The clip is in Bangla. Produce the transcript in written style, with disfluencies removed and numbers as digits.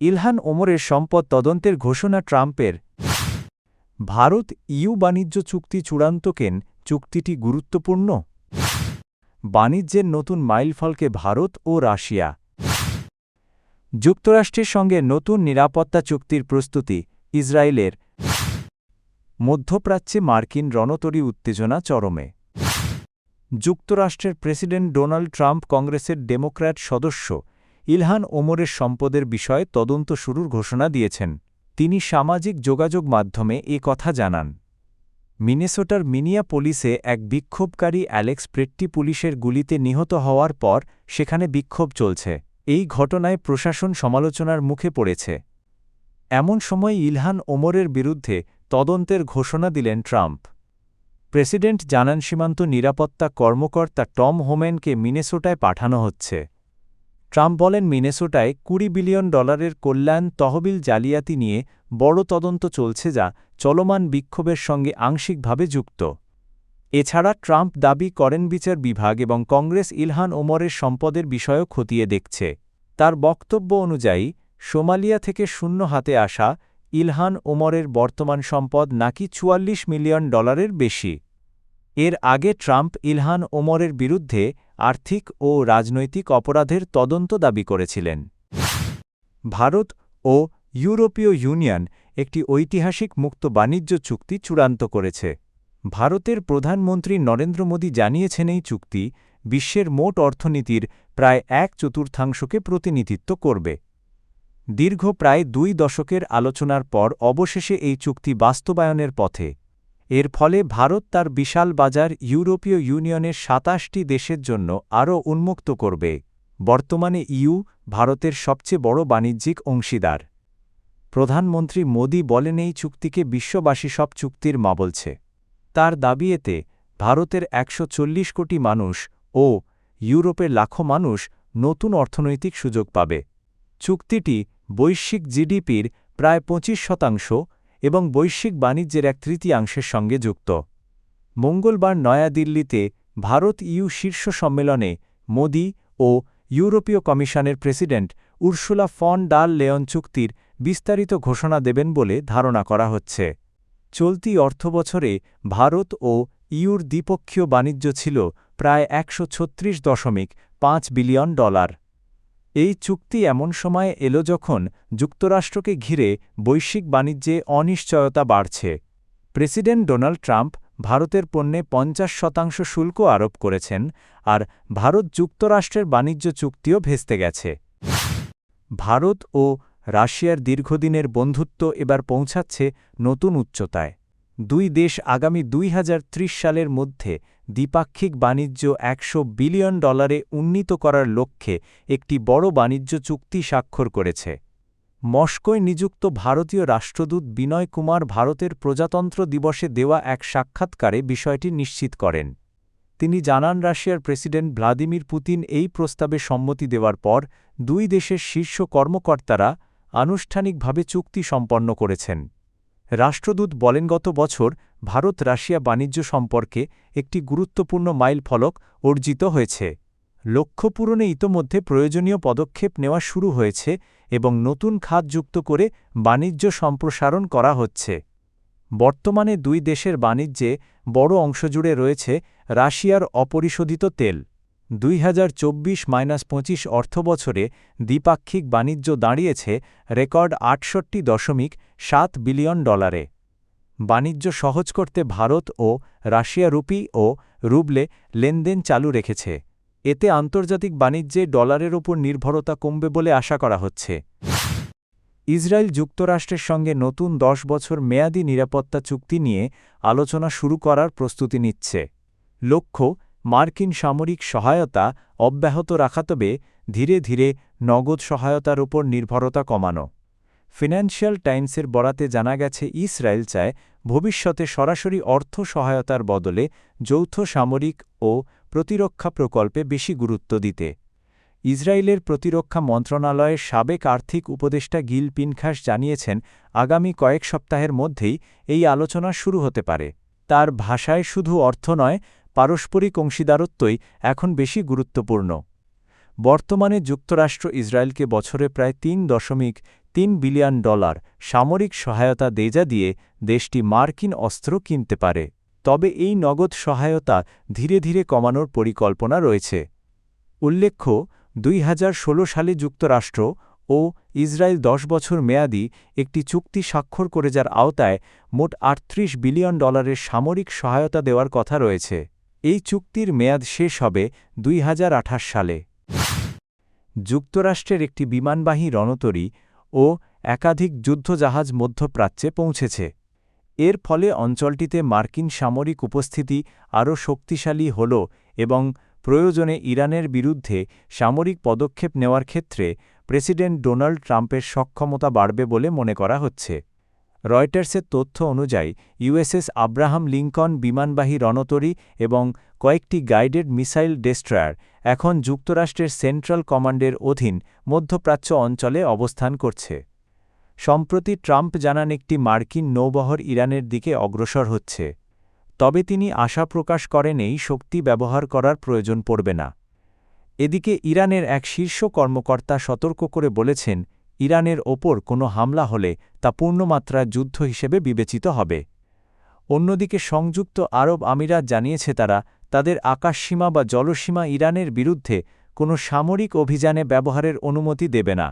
ইলহান ওমরের সম্পদ তদন্তের ঘোষণা ট্রাম্পের। ভারত ইউ বাণিজ্য চুক্তি চূড়ান্ত কেন চুক্তিটি গুরুত্বপূর্ণ? বাণিজ্যের নতুন মাইলফলকে ভারত ও রাশিয়া। যুক্তরাষ্ট্রের সঙ্গে নতুন নিরাপত্তা চুক্তির প্রস্তুতি ইসরায়েলের। মধ্যপ্রাচ্যে মার্কিন রণতরী উত্তেজনা চরমে। যুক্তরাষ্ট্রের প্রেসিডেন্ট ডোনাল্ড ট্রাম্প কংগ্রেসের ডেমোক্র্যাট সদস্য ইলহান ওমরের সম্পদের বিষয়ে তদন্ত শুরুর ঘোষণা দিয়েছেন। তিনি সামাজিক যোগাযোগ মাধ্যমে এ কথা জানান। মিনেসোটার মিনিয়াপোলিসে এক বিক্ষোভকারী অ্যালেক্স প্রেট্টি পুলিশের গুলিতে নিহত হওয়ার পর সেখানে বিক্ষোভ চলছে। এই ঘটনায় প্রশাসন সমালোচনার মুখে পড়েছে। এমন সময় ইলহান ওমরের বিরুদ্ধে তদন্তের ঘোষণা দিলেন ট্রাম্প। প্রেসিডেন্ট জানান সীমান্ত নিরাপত্তা কর্মকর্তা টম হোম্যানকে মিনেসোটায় পাঠানো হচ্ছে। ট্রাম্প বলেন মিনেসোটায় $20 বিলিয়ন কল্যাণ তহবিল জালিয়াতি নিয়ে বড় তদন্ত চলছে যা চলমান বিক্ষোভের সঙ্গে আংশিকভাবে যুক্ত। এছাড়া ট্রাম্প দাবি করেন বিচার বিভাগ এবং কংগ্রেস ইলহান ওমরের সম্পদের বিষয়ও খতিয়ে দেখছে। তার বক্তব্য অনুযায়ী সোমালিয়া থেকে শূন্য হাতে আসা ইলহান ওমরের বর্তমান সম্পদ নাকি $44 মিলিয়ন বেশি। এর আগে ট্রাম্প ইলহান ওমরের বিরুদ্ধে আর্থিক ও রাজনৈতিক অপরাধের তদন্ত দাবি করেছিলেন। ভারত ও ইউরোপীয় ইউনিয়ন একটি ঐতিহাসিক মুক্ত বাণিজ্য চুক্তি চূড়ান্ত করেছে। ভারতের প্রধানমন্ত্রী নরেন্দ্র মোদী জানিয়েছেন এই চুক্তি বিশ্বের মোট অর্থনীতির প্রায় 1/4কে প্রতিনিধিত্ব করবে। দীর্ঘ প্রায় 2 দশকের আলোচনার পর অবশেষে এই চুক্তি বাস্তবায়নের পথে। এর ফলে ভারত তার বিশাল বাজার ইউরোপীয় ইউনিয়নের 27টি দেশের জন্য আরও উন্মুক্ত করবে। বর্তমানে ইউ ভারতের সবচেয়ে বড় বাণিজ্যিক অংশীদার। প্রধানমন্ত্রী মোদী বলেন এই চুক্তিকে বিশ্ববাসী সব চুক্তির মা বলছে। তার দাবি এতে ভারতের 140 কোটি মানুষ ও ইউরোপের লাখো মানুষ নতুন অর্থনৈতিক সুযোগ পাবে। চুক্তিটি বৈশ্বিক জিডিপির প্রায় 25% এবং বৈশ্বিক বাণিজ্যের 1/3 সঙ্গে যুক্ত। মঙ্গলবার নয়াদিল্লিতে ভারত ইউ শীর্ষ সম্মেলনে মোদী ও ইউরোপীয় কমিশনের প্রেসিডেন্ট উর্সুলা ফন ডার লেয়ন চুক্তির বিস্তারিত ঘোষণা দেবেন বলে ধারণা করা হচ্ছে। চলতি অর্থবছরে ভারত ও ইউর দ্বিপক্ষীয় বাণিজ্য ছিল প্রায় $136.5 বিলিয়ন। এই চুক্তি এমন সময়ে এলো যখন যুক্তরাষ্ট্রকে ঘিরে বৈশ্বিক বাণিজ্যে অনিশ্চয়তা বাড়ছে। প্রেসিডেন্ট ডোনাল্ড ট্রাম্প ভারতের পণ্যে 50% শুল্ক আরোপ করেছেন, আর ভারত যুক্তরাষ্ট্রের বাণিজ্য চুক্তিও ভেস্তে গেছে। ভারত ও রাশিয়ার দীর্ঘদিনের বন্ধুত্ব এবার পৌঁছাচ্ছে নতুন উচ্চতায়। দুই দেশ আগামী 2030 সালের মধ্যে দ্বিপাক্ষিক বাণিজ্য $100 বিলিয়ন উন্নীত করার লক্ষ্যে একটি বড় বাণিজ্য চুক্তি স্বাক্ষর করেছে। মস্কোয় নিযুক্ত ভারতীয় রাষ্ট্রদূত বিনয় কুমার ভারতের প্রজাতন্ত্র দিবসে দেওয়া এক সাক্ষাৎকারে বিষয়টি নিশ্চিত করেন। তিনি জানান রাশিয়ার প্রেসিডেন্ট ভ্লাদিমির পুতিন এই প্রস্তাবে সম্মতি দেওয়ার পর দুই দেশের শীর্ষ কর্মকর্তারা আনুষ্ঠানিকভাবে চুক্তি সম্পন্ন করেছেন। রাষ্ট্রদূত বলেন গত বছর ভারত রাশিয়া বাণিজ্য সম্পর্কে একটি গুরুত্বপূর্ণ মাইলফলক অর্জিত হয়েছে। লক্ষ্য পূরণে ইতোমধ্যে প্রয়োজনীয় পদক্ষেপ নেওয়া শুরু হয়েছে এবং নতুন খাত যুক্ত করে বাণিজ্য সম্প্রসারণ করা হচ্ছে। বর্তমানে দুই দেশের বাণিজ্যে বড় অংশ জুড়ে রয়েছে রাশিয়ার অপরিশোধিত তেল। 2024-25 অর্থবছরে দ্বিপাক্ষিক বাণিজ্য দাঁড়িয়েছে রেকর্ড $68.7 বিলিয়ন। বাণিজ্য সহজ করতে ভারত ও রাশিয়া রুপি ও রুবলে লেনদেন চালু রেখেছে। এতে আন্তর্জাতিক বাণিজ্যে ডলারের ওপর নির্ভরতা কমবে বলে আশা করা হচ্ছে। ইসরায়েল যুক্তরাষ্ট্রের সঙ্গে নতুন 10 বছর মেয়াদী নিরাপত্তা চুক্তি নিয়ে আলোচনা শুরু করার প্রস্তুতি নিচ্ছে। লক্ষ্য মার্কিন সামরিক সহায়তা অব্যাহত রাখা, তবে ধীরে ধীরে নগদ সহায়তার ওপর নির্ভরতা কমানো। ফিন্যান্সিয়াল টাইমসের বরাতে জানা গেছে ইসরায়েল চায় ভবিষ্যতে সরাসরি অর্থ সহায়তার বদলে যৌথ সামরিক ও প্রতিরক্ষা প্রকল্পে বেশি গুরুত্ব দিতে। ইসরায়েলের প্রতিরক্ষা মন্ত্রণালয়ের সাবেক আর্থিক উপদেষ্টা গিল পিনখাস জানিয়েছেন আগামী কয়েক সপ্তাহের মধ্যেই এই আলোচনা শুরু হতে পারে। তার ভাষায় শুধু অর্থ নয়, পারস্পরিক অংশীদারত্বই এখন বেশি গুরুত্বপূর্ণ। বর্তমানে যুক্তরাষ্ট্র ইসরায়েলকে বছরে প্রায় বিলিয়ন সামরিক সহায়তা দেয়া দিয়ে দেশটি মার্কিন অস্ত্র কিনতে পারে। তবে এই নগদ সহায়তা ধীরে ধীরে কমানোর পরিকল্পনা রয়েছে। উল্লেখ্য, 2016 সালে যুক্তরাষ্ট্র ও ইসরায়েল 10 বছর মেয়াদী একটি চুক্তি স্বাক্ষর করে, যার আওতায় মোট $38 বিলিয়ন সামরিক সহায়তা দেওয়ার কথা রয়েছে। এই চুক্তির মেয়াদ শেষ হবে 2028 সালে। যুক্তরাষ্ট্রের একটি বিমানবাহী রণতরী ও একাধিক যুদ্ধজাহাজ মধ্যপ্রাচ্যে পৌঁছেছে। এর ফলে অঞ্চলটিতে মার্কিন সামরিক উপস্থিতি আরও শক্তিশালী হল এবং প্রয়োজনে ইরানের বিরুদ্ধে সামরিক পদক্ষেপ নেওয়ার ক্ষেত্রে প্রেসিডেন্ট ডোনাল্ড ট্রাম্পের সক্ষমতা বাড়বে বলে মনে করা হচ্ছে। রয়টার্সের তথ্য অনুযায়ী ইউএসএস আব্রাহাম লিঙ্কন বিমানবাহী রণতরী এবং কয়েকটি গাইডেড মিসাইল ডেস্ট্রয়ার এখন যুক্তরাষ্ট্রের সেন্ট্রাল কমান্ডের অধীন মধ্যপ্রাচ্য অঞ্চলে অবস্থান করছে। সম্প্রতি ট্রাম্প জানান একটি মার্কিন নৌবহর ইরানের দিকে অগ্রসর হচ্ছে। তবে তিনি আশা প্রকাশ করেন এই শক্তি ব্যবহার করার প্রয়োজন পড়বে না। এদিকে ইরানের এক শীর্ষ কর্মকর্তা সতর্ক করে বলেছেন, ইরানের ওপর কোনো হামলা হলে তা পূর্ণমাত্রার যুদ্ধ হিসেবে বিবেচিত হবে। অন্যদিকে সংযুক্ত আরব আমিরাত জানিয়েছে তারা তাদের আকাশসীমা বা জলসীমা ইরানের বিরুদ্ধে কোনো সামরিক অভিযানে ব্যবহারের অনুমতি দেবে না।